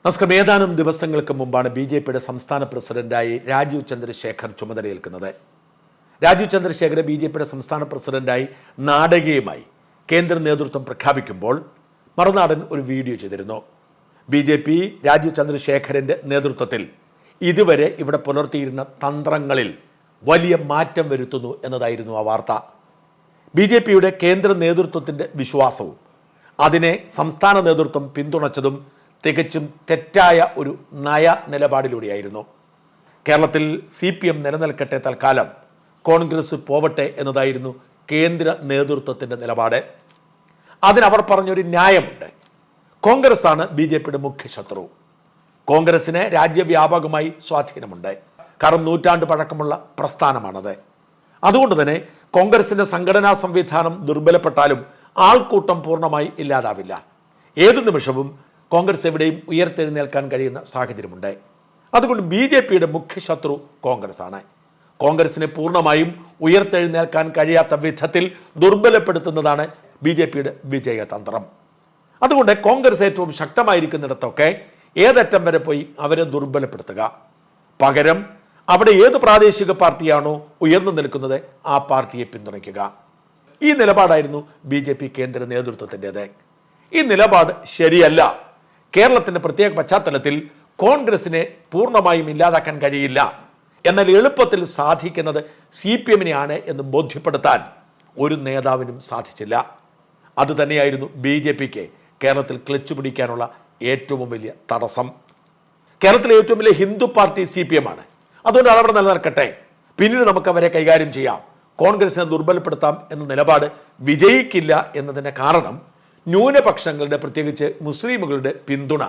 നമസ്കാരം. ഏതാനും ദിവസങ്ങൾക്ക് മുമ്പാണ് ബി.ജെ.പിയുടെ സംസ്ഥാന പ്രസിഡന്റായി രാജീവ് ചന്ദ്രശേഖർ ചുമതലയേൽക്കുന്നത്. രാജീവ് ചന്ദ്രശേഖരെ ബി.ജെ.പിയുടെ സംസ്ഥാന പ്രസിഡന്റായി നാടകീയമായി കേന്ദ്ര നേതൃത്വം പ്രഖ്യാപിക്കുമ്പോൾ മറുനാടൻ ഒരു വീഡിയോ ചെയ്തിരുന്നു. ബി.ജെ.പി രാജീവ് ചന്ദ്രശേഖരൻ്റെ നേതൃത്വത്തിൽ ഇതുവരെ ഇവിടെ പുലർത്തിയിരുന്ന തന്ത്രങ്ങളിൽ വലിയ മാറ്റം വരുത്തുന്നു എന്നതായിരുന്നു ആ വാർത്ത. ബി.ജെ.പിയുടെ കേന്ദ്ര നേതൃത്വത്തിൻ്റെ വിശ്വാസവും അതിനെ സംസ്ഥാന നേതൃത്വം പിന്തുണച്ചതും തികച്ചും തെറ്റായ ഒരു നയ നിലപാടിലൂടെയായിരുന്നു. കേരളത്തിൽ CPM നിലനിൽക്കട്ടെ, തൽക്കാലം കോൺഗ്രസ് പോവട്ടെ എന്നതായിരുന്നു കേന്ദ്ര നേതൃത്വത്തിൻ്റെ നിലപാട്. അതിനവർ പറഞ്ഞൊരു ന്യായമുണ്ട്. കോൺഗ്രസ് ആണ് ബി.ജെ.പിയുടെ മുഖ്യ ശത്രു. കോൺഗ്രസിന് രാജ്യവ്യാപകമായി സ്വാധീനമുണ്ട്. കാരണം നൂറ്റാണ്ട് പഴക്കമുള്ള പ്രസ്ഥാനമാണത്. അതുകൊണ്ട് തന്നെ കോൺഗ്രസിൻ്റെ സംഘടനാ സംവിധാനം ദുർബലപ്പെട്ടാലും ആൾക്കൂട്ടം പൂർണ്ണമായി ഇല്ലാതാവില്ല. ഏതു നിമിഷവും കോൺഗ്രസ് എവിടെയും ഉയർത്തെഴുന്നേൽക്കാൻ കഴിയുന്ന സാഹചര്യമുണ്ട്. അതുകൊണ്ട് ബി.ജെ.പിയുടെ മുഖ്യ ശത്രു കോൺഗ്രസ് ആണ്. കോൺഗ്രസിനെ പൂർണ്ണമായും ഉയർത്തെഴുന്നേൽക്കാൻ കഴിയാത്ത വിധത്തിൽ ദുർബലപ്പെടുത്തുന്നതാണ് ബി.ജെ.പിയുടെ വിജയതന്ത്രം. അതുകൊണ്ട് കോൺഗ്രസ് ഏറ്റവും ശക്തമായിരിക്കുന്നിടത്തൊക്കെ ഏതറ്റം വരെ പോയി അവരെ ദുർബലപ്പെടുത്തുക, പകരം അവിടെ ഏത് പ്രാദേശിക പാർട്ടിയാണോ ഉയർന്നു നിൽക്കുന്നത് ആ പാർട്ടിയെ പിന്തുണയ്ക്കുക. ഈ നിലപാടായിരുന്നു ബി.ജെ.പി കേന്ദ്ര നേതൃത്വത്തിൻ്റെത്. ഈ നിലപാട് ശരിയല്ല. കേരളത്തിൻ്റെ പ്രത്യേക പശ്ചാത്തലത്തിൽ കോൺഗ്രസിനെ പൂർണ്ണമായും ഇല്ലാതാക്കാൻ കഴിയില്ല, എന്നാൽ എളുപ്പത്തിൽ സാധിക്കുന്നത് CPM-നെയാണ് എന്ന് ബോധ്യപ്പെടുത്താൻ ഒരു നേതാവിനും സാധിച്ചില്ല. അതുതന്നെയായിരുന്നു ബി.ജെ.പിക്ക് കേരളത്തിൽ ക്ലച്ച് പിടിക്കാനുള്ള ഏറ്റവും വലിയ തടസ്സം. കേരളത്തിലെ ഏറ്റവും വലിയ ഹിന്ദു പാർട്ടി CPM ആണ്. അതുകൊണ്ട് അതവിടെ നിലനിൽക്കട്ടെ, പിന്നീട് നമുക്ക് അവരെ കൈകാര്യം ചെയ്യാം, കോൺഗ്രസിനെ ദുർബലപ്പെടുത്താം എന്ന നിലപാട് വിജയിക്കില്ല എന്നതിൻ്റെ കാരണം ന്യൂനപക്ഷങ്ങളുടെ, പ്രത്യേകിച്ച് മുസ്ലിമുകളുടെ പിന്തുണ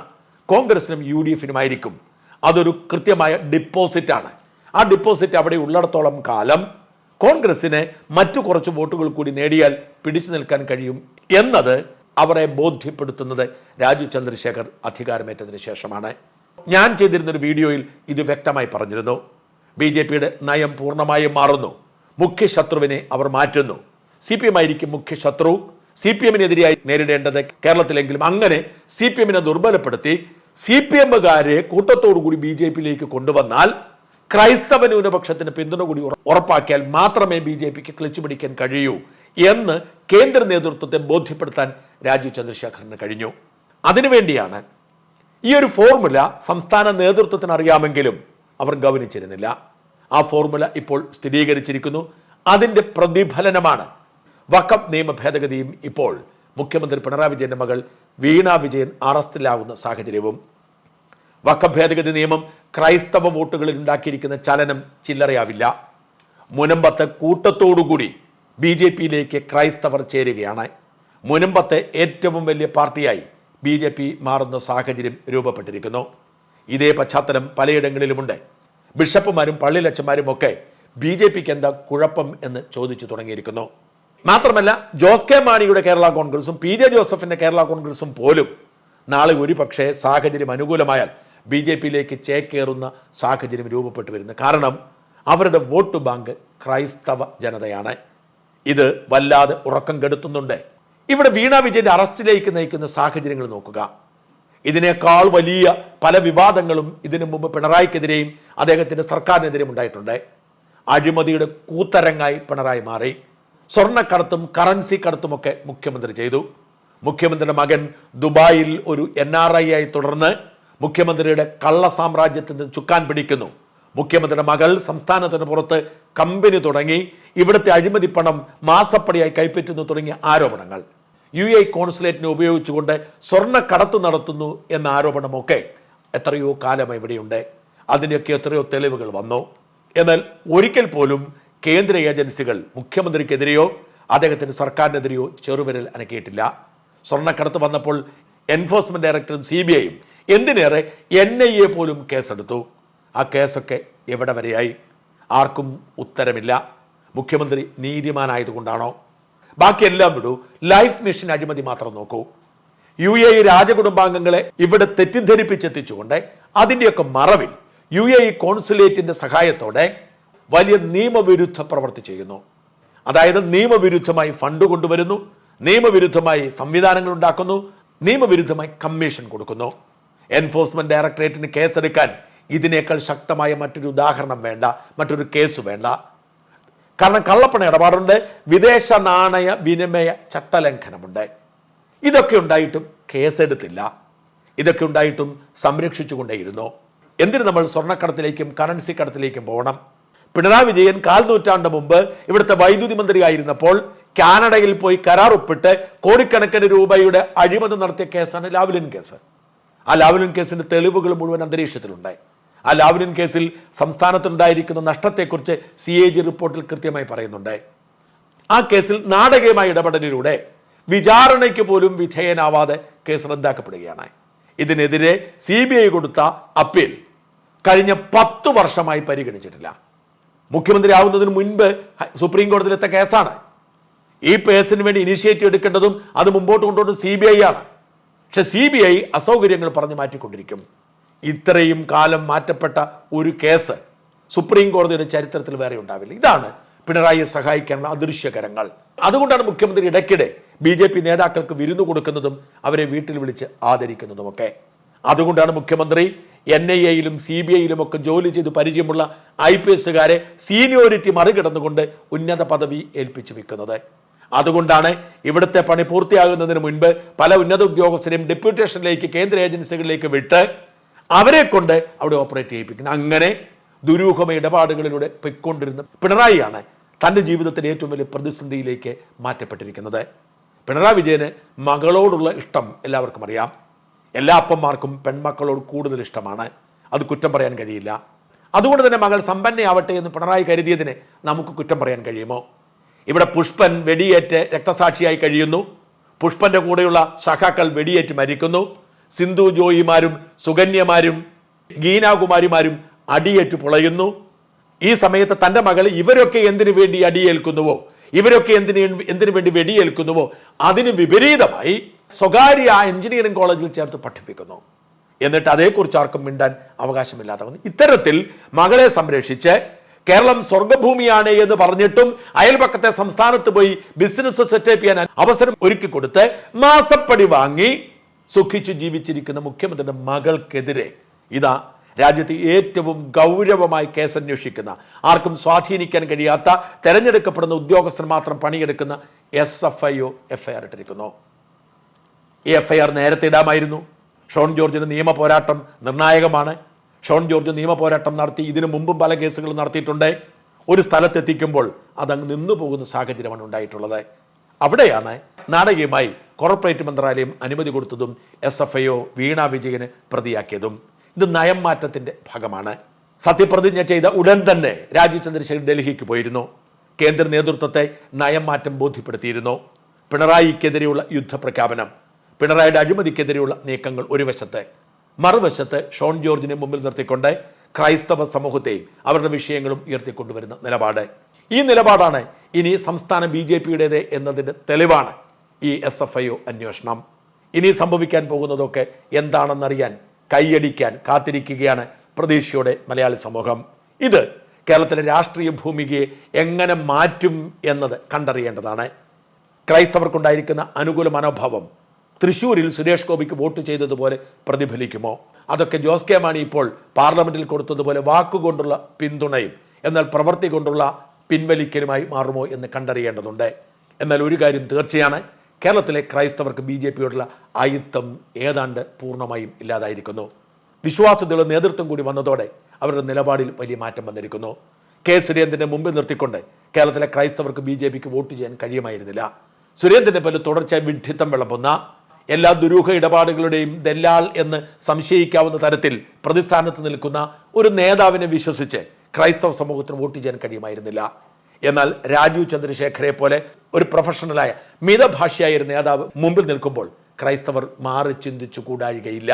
കോൺഗ്രസിനും UDF-നുമായിരിക്കും. അതൊരു കൃത്യമായ ഡിപ്പോസിറ്റാണ്. ആ ഡിപ്പോസിറ്റ് അവിടെ ഉള്ളിടത്തോളം കാലം കോൺഗ്രസിന് മറ്റു കുറച്ച് വോട്ടുകൾ കൂടി നേടിയാൽ പിടിച്ചു നിൽക്കാൻ കഴിയും എന്നത് അവരെ ബോധ്യപ്പെടുത്തുന്നത് രാജീവ് ചന്ദ്രശേഖർ അധികാരമേറ്റതിന് ശേഷമാണ്. ഞാൻ ചെയ്തിരുന്നൊരു വീഡിയോയിൽ ഇത് വ്യക്തമായി പറഞ്ഞിരുന്നു. ബി.ജെ.പിയുടെ നയം പൂർണ്ണമായും മാറുന്നു. മുഖ്യ ശത്രുവിനെ അവർ മാറ്റുന്നു. CPM ആയിരിക്കും മുഖ്യ ശത്രു. CPM-നെതിരെയായി നേരിടേണ്ടത് കേരളത്തിലെങ്കിലും അങ്ങനെ CPM-നെ ദുർബലപ്പെടുത്തി CPM-കാരെ കൂട്ടത്തോടുകൂടി ബി.ജെ.പിയിലേക്ക് കൊണ്ടുവന്നാൽ ക്രൈസ്തവ ന്യൂനപക്ഷത്തിന് പിന്തുണ കൂടി ഉറപ്പാക്കിയാൽ മാത്രമേ ബി.ജെ.പിക്ക് ക്ലച്ച് പിടിക്കാൻ കഴിയൂ എന്ന് കേന്ദ്ര നേതൃത്വത്തെ ബോധ്യപ്പെടുത്താൻ രാജീവ് ചന്ദ്രശേഖറിന് കഴിഞ്ഞു. അതിനുവേണ്ടിയാണ് ഈ ഒരു ഫോർമുല സംസ്ഥാന നേതൃത്വത്തിന് അറിയാമെങ്കിലും അവർ ഗൗനിച്ചിരുന്നില്ല. ആ ഫോർമുല ഇപ്പോൾ സ്ഥിരീകരിച്ചിരിക്കുന്നു. അതിൻ്റെ പ്രതിഫലനമാണ് വഖഫ് നിയമ ഭേദഗതിയും ഇപ്പോൾ മുഖ്യമന്ത്രി പിണറായി വിജയന്റെ മകൾ വീണ വിജയൻ അറസ്റ്റിലാകുന്ന സാഹചര്യവും. വഖഫ് ഭേദഗതി നിയമം ക്രൈസ്തവ വോട്ടുകളിൽ ഉണ്ടാക്കിയിരിക്കുന്ന ചലനം ചില്ലറയാവില്ല. മുനമ്പത്തെ കൂട്ടത്തോടുകൂടി ബി.ജെ.പിയിലേക്ക് ക്രൈസ്തവർ ചേരുകയാണ്. മുനമ്പത്തെ ഏറ്റവും വലിയ പാർട്ടിയായി ബി.ജെ.പി മാറുന്ന സാഹചര്യം രൂപപ്പെട്ടിരിക്കുന്നു. ഇതേ പശ്ചാത്തലം പലയിടങ്ങളിലുമുണ്ട്. ബിഷപ്പുമാരും പള്ളിലച്ചന്മാരും ഒക്കെ ബി.ജെ.പിക്ക് എന്താ കുഴപ്പം എന്ന് ചോദിച്ചു തുടങ്ങിയിരിക്കുന്നു. മാത്രമല്ല, ജോസ് കെ മാണിയുടെ കേരള കോൺഗ്രസും PJ ജോസഫിന്റെ കേരള കോൺഗ്രസും പോലും നാളെ ഒരുപക്ഷെ സാഹചര്യം അനുകൂലമായാൽ ബി.ജെ.പിയിലേക്ക് ചേക്കേറുന്ന സാഹചര്യം രൂപപ്പെട്ടു വരുന്നു. കാരണം അവരുടെ വോട്ട് ബാങ്ക് ക്രൈസ്തവ ജനതയാണ്. ഇത് വല്ലാതെ ഉറക്കം കെടുത്തുന്നുണ്ട്. ഇവിടെ വീണ വിജയന്റെ അറസ്റ്റിലേക്ക് നയിക്കുന്ന സാഹചര്യങ്ങൾ നോക്കുക. ഇതിനേക്കാൾ വലിയ പല വിവാദങ്ങളും ഇതിനു മുമ്പ് പിണറായിക്കെതിരെയും അദ്ദേഹത്തിന്റെ സർക്കാരിനെതിരെയും ഉണ്ടായിട്ടുണ്ട്. അഴിമതിയുടെ കൂത്തരങ്ങായി പിണറായി മാറി. സ്വർണ്ണക്കടത്തും കറൻസി കടത്തുമൊക്കെ മുഖ്യമന്ത്രി ചെയ്തു. മുഖ്യമന്ത്രിയുടെ മകൻ ദുബായിൽ ഒരു NRI ആയി തുടർന്ന് മുഖ്യമന്ത്രിയുടെ കള്ള സാമ്രാജ്യത്തിന് ചുക്കാൻ പിടിക്കുന്നു. മുഖ്യമന്ത്രിയുടെ മകൾ സംസ്ഥാനത്തിന് പുറത്ത് കമ്പനി തുടങ്ങി ഇവിടുത്തെ അഴിമതി പണം മാസപ്പടിയായി കൈപ്പറ്റുന്നു തുടങ്ങിയ ആരോപണങ്ങൾ. UAE കോൺസുലേറ്റിനെ ഉപയോഗിച്ചുകൊണ്ട് സ്വർണ്ണക്കടത്ത് നടത്തുന്നു എന്ന ആരോപണമൊക്കെ എത്രയോ കാലമായി ഇവിടെയുണ്ട്. അതിൻ്റെയൊക്കെ എത്രയോ തെളിവുകൾ വന്നു. എന്നാൽ ഒരിക്കൽ പോലും കേന്ദ്ര ഏജൻസികൾ മുഖ്യമന്ത്രിക്കെതിരെയോ അദ്ദേഹത്തിൻ്റെ സർക്കാരിനെതിരെയോ ചെറുവിരൽ അനക്കിയിട്ടില്ല. സ്വർണ്ണക്കടത്ത് വന്നപ്പോൾ എൻഫോഴ്സ്മെന്റ് ഡയറക്ടറും CBI-യും എന്തിനേറെ NIA പോലും കേസെടുത്തു. ആ കേസൊക്കെ എവിടെ വരെയായി? ആർക്കും ഉത്തരമില്ല. മുഖ്യമന്ത്രി നീതിമാനായതുകൊണ്ടാണോ? ബാക്കിയെല്ലാം വിടൂ. ലൈഫ് മിഷൻ അഴിമതി മാത്രം നോക്കൂ. UAE രാജകുടുംബാംഗങ്ങളെ ഇവിടെ തെറ്റിദ്ധരിപ്പിച്ചെത്തിച്ചുകൊണ്ട് അതിൻ്റെയൊക്കെ മറവിൽ UAE കോൺസുലേറ്റിന്റെ സഹായത്തോടെ വലിയ നിയമവിരുദ്ധ പ്രവൃത്തി ചെയ്യുന്നു. അതായത് നിയമവിരുദ്ധമായി ഫണ്ട് കൊണ്ടുവരുന്നു, നിയമവിരുദ്ധമായി സംവിധാനങ്ങൾ ഉണ്ടാക്കുന്നു, നിയമവിരുദ്ധമായി കമ്മീഷൻ കൊടുക്കുന്നു. എൻഫോഴ്സ്മെന്റ് ഡയറക്ടറേറ്റിന് കേസെടുക്കാൻ ഇതിനേക്കാൾ ശക്തമായ മറ്റൊരു ഉദാഹരണം വേണ്ട, മറ്റൊരു കേസ് വേണ്ട. കാരണം കള്ളപ്പണ ഇടപാടുണ്ട്, വിദേശ നാണയ വിനിമയ ചട്ടലംഘനമുണ്ട്. ഇതൊക്കെ ഉണ്ടായിട്ടും കേസെടുത്തില്ല. ഇതൊക്കെ ഉണ്ടായിട്ടും സംരക്ഷിച്ചുകൊണ്ടേയിരുന്നു. എന്തിന് നമ്മൾ സ്വർണ്ണക്കടത്തിലേക്കും കറൻസി കടത്തിലേക്കും പോകണം? പിണറായി വിജയൻ 4 നൂറ്റാണ്ട് മുമ്പ് ഇവിടുത്തെ വൈദ്യുതി മന്ത്രിയായിരുന്നപ്പോൾ കാനഡയിൽ പോയി കരാർ ഒപ്പിട്ട് കോടിക്കണക്കിന് രൂപയുടെ അഴിമതി നടത്തിയ കേസാണ് ലാവ്ലിൻ കേസ്. ആ ലാവ്ലിൻ കേസിന്റെ തെളിവുകൾ മുഴുവൻ അന്തരീക്ഷത്തിലുണ്ടായി. ആ ലാവ്ലിൻ കേസിൽ സംസ്ഥാനത്തുണ്ടായിരിക്കുന്ന നഷ്ടത്തെക്കുറിച്ച് CAG റിപ്പോർട്ടിൽ കൃത്യമായി പറയുന്നുണ്ട്. ആ കേസിൽ നാടകീയമായ ഇടപെടലിലൂടെ വിചാരണയ്ക്ക് പോലും വിധേയനാവാതെ കേസ് റദ്ദാക്കപ്പെടുകയാണ്. ഇതിനെതിരെ CBI കൊടുത്ത അപ്പീൽ കഴിഞ്ഞ 10 വർഷമായി പരിഗണിച്ചിട്ടില്ല. മുഖ്യമന്ത്രി ആവുന്നതിന് മുൻപ് സുപ്രീം കോടതിയിലെത്ത കേസാണ്. ഈ കേസിന് വേണ്ടി ഇനിഷ്യേറ്റീവ് എടുക്കേണ്ടതും അത് മുമ്പോട്ട് കൊണ്ടുവന്നത് CBI ആണ്. പക്ഷെ CBI അസൗകര്യങ്ങൾ പറഞ്ഞു മാറ്റിക്കൊണ്ടിരിക്കും. ഇത്രയും കാലം മാറ്റപ്പെട്ട ഒരു കേസ് സുപ്രീം കോടതിയുടെ ചരിത്രത്തിൽ വേറെ ഉണ്ടാവില്ല. ഇതാണ് പിണറായിയെ സഹായിക്കാനുള്ള അദൃശ്യകരങ്ങൾ. അതുകൊണ്ടാണ് മുഖ്യമന്ത്രി ഇടയ്ക്കിടെ BJP നേതാക്കൾക്ക് വിരുന്നു കൊടുക്കുന്നതും അവരെ വീട്ടിൽ വിളിച്ച് ആദരിക്കുന്നതുമൊക്കെ. അതുകൊണ്ടാണ് മുഖ്യമന്ത്രി NIA-യിലും CBI-യിലും ഒക്കെ ജോലി ചെയ്ത് പരിചയമുള്ള IPS-കാരെ സീനിയോറിറ്റി മറികടന്നുകൊണ്ട് ഉന്നത പദവി ഏൽപ്പിച്ചു വെക്കുന്നത്. അതുകൊണ്ടാണ് ഇവിടുത്തെ പണി പൂർത്തിയാകുന്നതിന് മുൻപ് പല ഉന്നത ഉദ്യോഗസ്ഥരെയും ഡെപ്യൂട്ടേഷനിലേക്ക്, കേന്ദ്ര ഏജൻസികളിലേക്ക് വിട്ട് അവരെ കൊണ്ട് അവിടെ ഓപ്പറേറ്റ് ചെയ്യിപ്പിക്കുന്നത്. അങ്ങനെ ദുരൂഹമ ഇടപാടുകളിലൂടെ പൊയ്ക്കൊണ്ടിരുന്ന പിണറായിയാണ് തൻ്റെ ജീവിതത്തിലെ ഏറ്റവും വലിയ പ്രതിസന്ധിയിലേക്ക് മാറ്റപ്പെട്ടിരിക്കുന്നത്. പിണറായി വിജയന് മകളോടുള്ള ഇഷ്ടം എല്ലാവർക്കും അറിയാം. എല്ലാ അപ്പന്മാർക്കും പെൺമക്കളോട് കൂടുതൽ ഇഷ്ടമാണ്. അത് കുറ്റം പറയാൻ കഴിയില്ല. അതുകൊണ്ട് തന്നെ മകൾ സമ്പന്നയാവട്ടെ എന്ന് പിണറായി കരുതിയതിനെ നമുക്ക് കുറ്റം പറയാൻ കഴിയുമോ? ഇവിടെ പുഷ്പൻ വെടിയേറ്റ് രക്തസാക്ഷിയായി കഴിയുന്നു. പുഷ്പന്റെ കൂടെയുള്ള സഖാക്കൾ വെടിയേറ്റ് മരിക്കുന്നു. സിന്ധു ജോയിമാരും സുകന്യമാരും ഗീനാകുമാരിമാരും അടിയേറ്റ് പൊളയുന്നു. ഈ സമയത്ത് തൻ്റെ മകൾ ഇവരൊക്കെ എന്തിനു വേണ്ടി അടിയേൽക്കുന്നുവോ, ഇവരൊക്കെ എന്തിനു വേണ്ടി വെടിയേൽക്കുന്നുവോ അതിന് വിപരീതമായി സ്വകാര്യ എഞ്ചിനീയറിംഗ് കോളേജിൽ ചേർത്ത് പഠിപ്പിക്കുന്നു. എന്നിട്ട് അതേക്കുറിച്ച് ആർക്കും മിണ്ടാൻ അവകാശമില്ലാതെ വന്നു. ഇത്തരത്തിൽ മകളെ സംരക്ഷിച്ച് കേരളം സ്വർഗഭൂമിയാണ് എന്ന് പറഞ്ഞിട്ടും അയൽപക്കത്തെ സംസ്ഥാനത്ത് പോയി ബിസിനസ് സെറ്റപ്പ് ചെയ്യാൻ അവസരം ഒരുക്കി കൊടുത്ത് മാസപ്പടി വാങ്ങി സുഖിച്ചു ജീവിച്ചിരിക്കുന്ന മുഖ്യമന്ത്രിയുടെ മകൾക്കെതിരെ ഇതാ രാജ്യത്തെ ഏറ്റവും ഗൗരവമായി കേസന്വേഷിക്കുന്ന, ആർക്കും സ്വാധീനിക്കാൻ കഴിയാത്ത, തെരഞ്ഞെടുക്കപ്പെടുന്ന ഉദ്യോഗസ്ഥർ മാത്രം പണിയെടുക്കുന്ന SFIO FIR ഇട്ടിരിക്കുന്നു. ഈ FIR നേരത്തെ ഇടാമായിരുന്നു. ഷോൺ ജോർജിന്റെ നിയമ പോരാട്ടം നിർണായകമാണ്. ഷോൺ ജോർജ് നിയമ പോരാട്ടം നടത്തി ഇതിനു മുമ്പും പല കേസുകൾ നടത്തിയിട്ടുണ്ട്. ഒരു സ്ഥലത്തെത്തിക്കുമ്പോൾ അതങ്ങ് നിന്നു പോകുന്ന സാഹചര്യമാണ് ഉണ്ടായിട്ടുള്ളത്. അവിടെയാണ് നാടകീയമായി കോർപ്പറേറ്റ് മന്ത്രാലയം അനുമതി കൊടുത്തതും SFIO വീണ വിജയന് പ്രതിയാക്കിയതും. ഇത് നയം മാറ്റത്തിന്റെ ഭാഗമാണ്. സത്യപ്രതിജ്ഞ ചെയ്ത ഉടൻ തന്നെ രാജീവ് ചന്ദ്രശേഖർ ഡൽഹിക്ക് പോയിരുന്നു. കേന്ദ്ര നേതൃത്വത്തെ നയം മാറ്റം ബോധ്യപ്പെടുത്തിയിരുന്നു. പിണറായിക്കെതിരെയുള്ള യുദ്ധപ്രഖ്യാപനം, പിണറായിയുടെ അഴിമതിക്കെതിരെയുള്ള നീക്കങ്ങൾ ഒരു വശത്ത്, മറുവശത്ത് ഷോൺ ജോർജിനെ മുമ്പിൽ നിർത്തിക്കൊണ്ട് ക്രൈസ്തവ സമൂഹത്തെയും അവരുടെ വിഷയങ്ങളും ഉയർത്തിക്കൊണ്ടുവരുന്ന നിലപാട്. ഈ നിലപാടാണ് ഇനി സംസ്ഥാന BJP-യുടേത് എന്നതിൻ്റെ തെളിവാണ് ഈ SFIO അന്വേഷണം. ഇനി സംഭവിക്കാൻ പോകുന്നതൊക്കെ എന്താണെന്നറിയാൻ കൈയടിക്കാൻ കാത്തിരിക്കുകയാണ് പ്രതീക്ഷയോടെ മലയാളി സമൂഹം. ഇത് കേരളത്തിലെ രാഷ്ട്രീയ ഭൂമികയെ എങ്ങനെ മാറ്റും എന്നത് കണ്ടറിയേണ്ടതാണ്. ക്രൈസ്തവർക്കുണ്ടായിരിക്കുന്ന അനുകൂല മനോഭാവം തൃശ്ശൂരിൽ സുരേഷ് ഗോപിക്ക് വോട്ട് ചെയ്തതുപോലെ പ്രതിഫലിക്കുമോ? അതൊക്കെ ജോസ് കെ മാണി ഇപ്പോൾ പാർലമെന്റിൽ കൊടുത്തതുപോലെ വാക്കുകൊണ്ടുള്ള പിന്തുണയും എന്നാൽ പ്രവൃത്തി കൊണ്ടുള്ള പിൻവലിക്കലുമായി മാറുമോ എന്ന് കണ്ടറിയേണ്ടതുണ്ട്. എന്നാൽ ഒരു കാര്യം തീർച്ചയാണ്, കേരളത്തിലെ ക്രൈസ്തവർക്ക് BJP-യോടുള്ള ആയുധം ഏതാണ്ട് പൂർണ്ണമായും ഇല്ലാതായിരിക്കുന്നു. വിശ്വാസ്യതയുള്ള നേതൃത്വം കൂടി വന്നതോടെ അവരുടെ നിലപാടിൽ വലിയ മാറ്റം വന്നിരിക്കുന്നു. കെ സുരേന്ദ്രനെ മുമ്പിൽ നിർത്തിക്കൊണ്ട് കേരളത്തിലെ ക്രൈസ്തവർക്ക് BJP-ക്ക് വോട്ട് ചെയ്യാൻ കഴിയുമായിരുന്നില്ല. സുരേന്ദ്രനെ പോലെ തുടർച്ചയായി വിഡ്ഢിത്തം വിളമ്പുന്ന, എല്ലാ ദുരൂഹ ഇടപാടുകളുടെയും ദല്ലാൾ എന്ന് സംശയിക്കാവുന്ന തരത്തിൽ പ്രതിസ്ഥാനത്ത് നിൽക്കുന്ന ഒരു നേതാവിനെ വിശ്വസിച്ച് ക്രൈസ്തവ സമൂഹത്തിന് വോട്ട് ചെയ്യാൻ കഴിയുമായിരുന്നില്ല. എന്നാൽ രാജീവ് ചന്ദ്രശേഖരെ പോലെ ഒരു പ്രൊഫഷണലായ മിതഭാഷയായ ഒരു നേതാവ് മുമ്പിൽ നിൽക്കുമ്പോൾ ക്രൈസ്തവർ മാറി ചിന്തിച്ചു കൂടായികയില്ല.